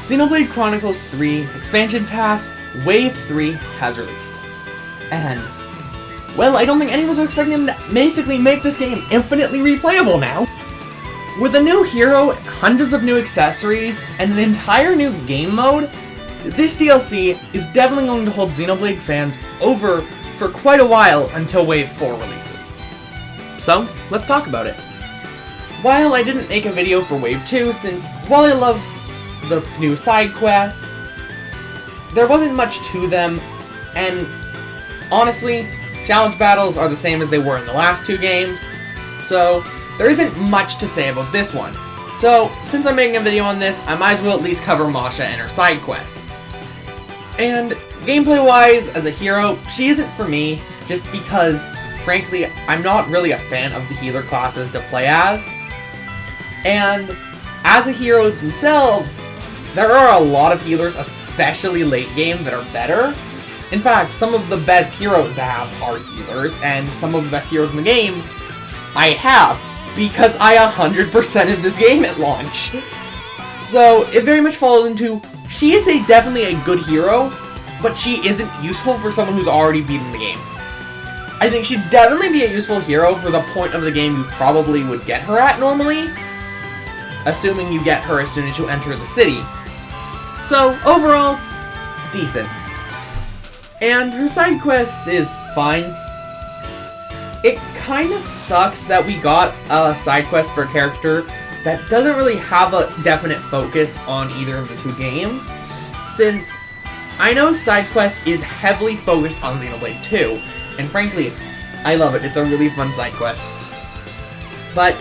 Xenoblade Chronicles 3 Expansion Pass Wave 3 has released. And, well, I don't think anyone was expecting them to basically make this game infinitely replayable now. With a new hero, hundreds of new accessories, and an entire new game mode, this DLC is definitely going to hold Xenoblade fans over for quite a while until Wave 4 releases. So, let's talk about it. While I didn't make a video for Wave 2, since while I love the new side quests, there wasn't much to them, and honestly, challenge battles are the same as they were in the last two games, so there isn't much to say about this one. So, since I'm making a video on this, I might as well at least cover Masha and her side quests. And gameplay-wise, as a hero, she isn't for me, just because, frankly, I'm not really a fan of the healer classes to play as. And as a hero themselves, there are a lot of healers, especially late game, that are better. In fact, some of the best heroes to have are healers, and some of the best heroes in the game I have, because I 100%ed this game at launch. So, it very much falls into, she is definitely a good hero, but she isn't useful for someone who's already beaten the game. I think she'd definitely be a useful hero for the point of the game you probably would get her at normally, assuming you get her as soon as you enter the city. So, overall, decent. And her side quest is fine. It kinda sucks that we got a side quest for a character that doesn't really have a definite focus on either of the two games, since I know side quest is heavily focused on Xenoblade 2, and frankly, I love it. It's a really fun side quest. But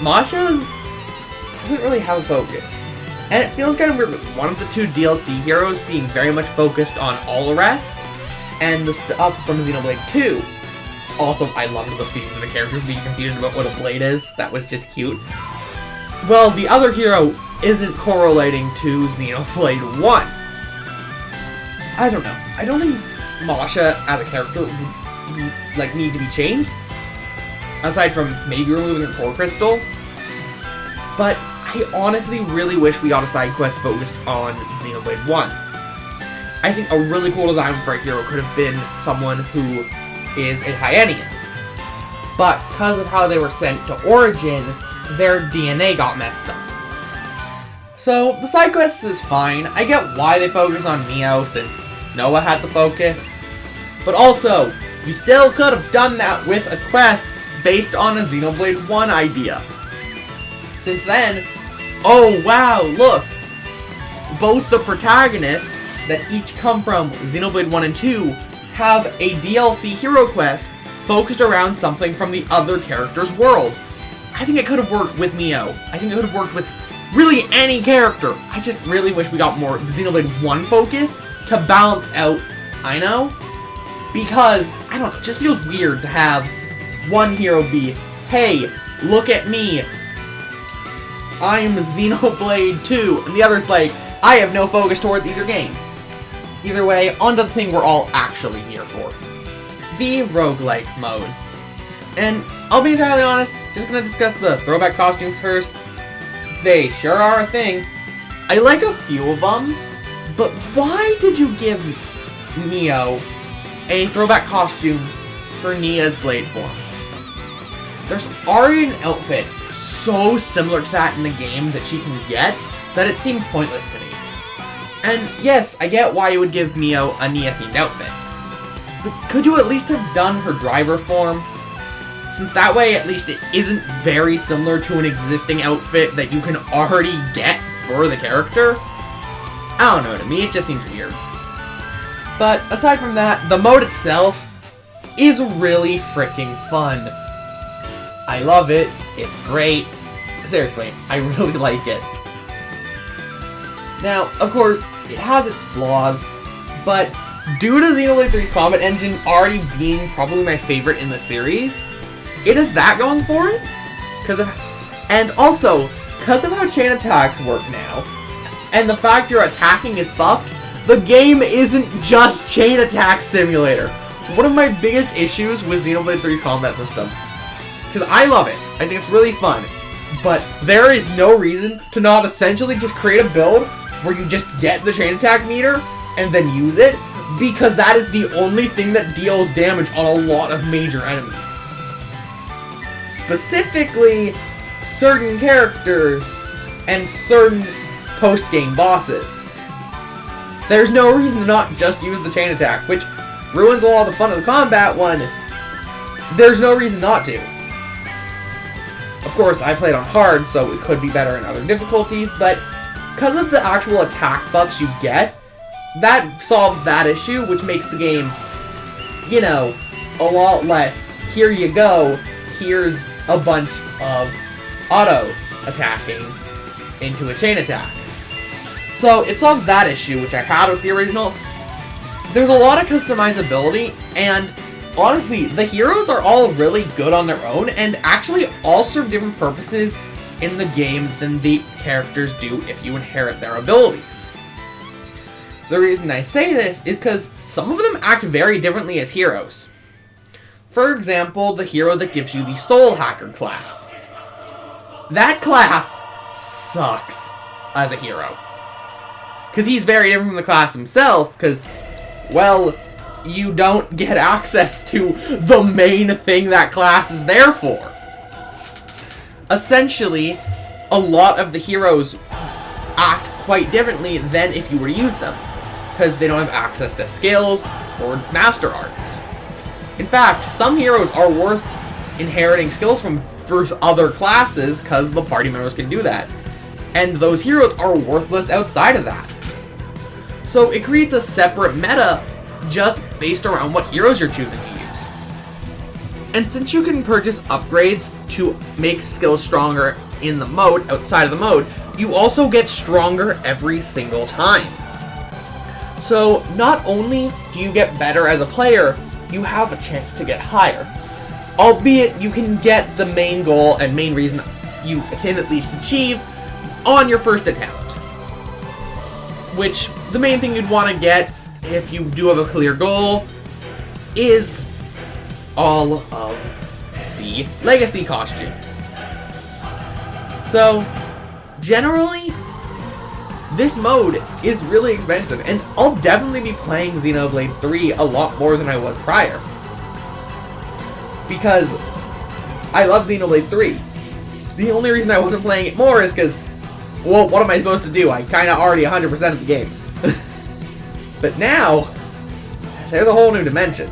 Masha's doesn't really have a focus. And it feels kind of weird with one of the two DLC heroes being very much focused on all the rest, and the stuff from Xenoblade 2. Also, I loved the scenes of the characters being confused about what a blade is. That was just cute. Well, the other hero isn't correlating to Xenoblade 1. I don't know. I don't think Masha as a character would, need to be changed. Aside from maybe removing her core crystal. But I honestly really wish we got a side quest focused on Xenoblade 1. I think a really cool design for a hero could have been someone who is a Hyenian. But because of how they were sent to Origin, their DNA got messed up. So, the side quest is fine. I get why they focus on Neo, since Noah had the focus. But also, you still could have done that with a quest based on a Xenoblade 1 idea. Since then, oh wow, look! Both the protagonists that each come from Xenoblade 1 and 2 have a DLC hero quest focused around something from the other character's world. I think it could have worked with Neo. I think it could have worked with really any character. I just really wish we got more Xenoblade 1 focus to balance out, I know, because, I don't know, it just feels weird to have one hero be, hey, look at me, I'm Xenoblade 2, and the other's like, I have no focus towards either game. Either way, on to the thing we're all actually here for. The roguelike mode. And I'll be entirely honest, just gonna discuss the throwback costumes first. They sure are a thing. I like a few of them, but why did you give Neo a throwback costume for Nia's blade form? There's already an outfit so similar to that in the game that she can get that it seemed pointless to me. And yes, I get why you would give Neo a Nia-themed outfit, but could you at least have done her driver form? Since that way, at least it isn't very similar to an existing outfit that you can already get for the character. I don't know, to me it just seems weird. But aside from that, the mode itself is really freaking fun. I love it, it's great. Seriously, I really like it. Now, of course, it has its flaws, but due to Xenoblade 3's combat engine already being probably my favorite in the series, it has that going for it. And also, because of how chain attacks work now, and the fact your attacking is buffed, the game isn't just chain attack simulator. One of my biggest issues with Xenoblade 3's combat system, because I love it, I think it's really fun, but there is no reason to not essentially just create a build where you just get the chain attack meter and then use it, because that is the only thing that deals damage on a lot of major enemies. Specifically, certain characters and certain post-game bosses. There's no reason to not just use the chain attack, which ruins a lot of the fun of the combat one. There's no reason not to. Of course, I played on hard, so it could be better in other difficulties, but because of the actual attack buffs you get, that solves that issue, which makes the game, you know, a lot less, here you go, here's a bunch of auto-attacking into a chain attack. So it solves that issue, which I had with the original. There's a lot of customizability, and honestly, the heroes are all really good on their own, and actually all serve different purposes in the game than the characters do if you inherit their abilities. The reason I say this is because some of them act very differently as heroes. For example, the hero that gives you the Soul Hacker class. That class sucks as a hero. Because he's very different from the class himself, because, well, you don't get access to the main thing that class is there for. Essentially, a lot of the heroes act quite differently than if you were to use them, because they don't have access to skills or master arts. In fact, some heroes are worth inheriting skills from for other classes because the party members can do that, and those heroes are worthless outside of that. So it creates a separate meta just based around what heroes you're choosing to use. And since you can purchase upgrades to make skills stronger in the mode, outside of the mode, you also get stronger every single time. So not only do you get better as a player, you have a chance to get higher. Albeit you can get the main goal and main reason you can at least achieve on your first attempt. Which, the main thing you'd want to get, if you do have a clear goal, is all of the legacy costumes. So, generally, this mode is really expensive, and I'll definitely be playing Xenoblade 3 a lot more than I was prior. Because I love Xenoblade 3. The only reason I wasn't playing it more is because, well, what am I supposed to do? I kind of already 100% of the game. But now, there's a whole new dimension.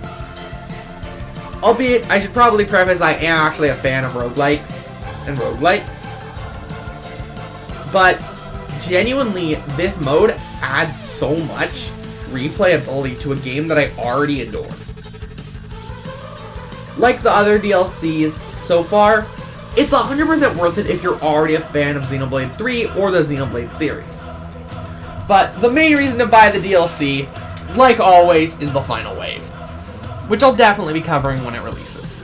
Albeit, I should probably preface I am actually a fan of roguelikes and roguelites. But genuinely, this mode adds so much replayability to a game that I already adored. Like the other DLCs so far, it's 100% worth it if you're already a fan of Xenoblade 3 or the Xenoblade series. But the main reason to buy the DLC, like always, is the final wave, which I'll definitely be covering when it releases.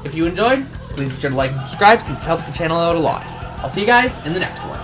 If you enjoyed, please be sure to like and subscribe since it helps the channel out a lot. I'll see you guys in the next one.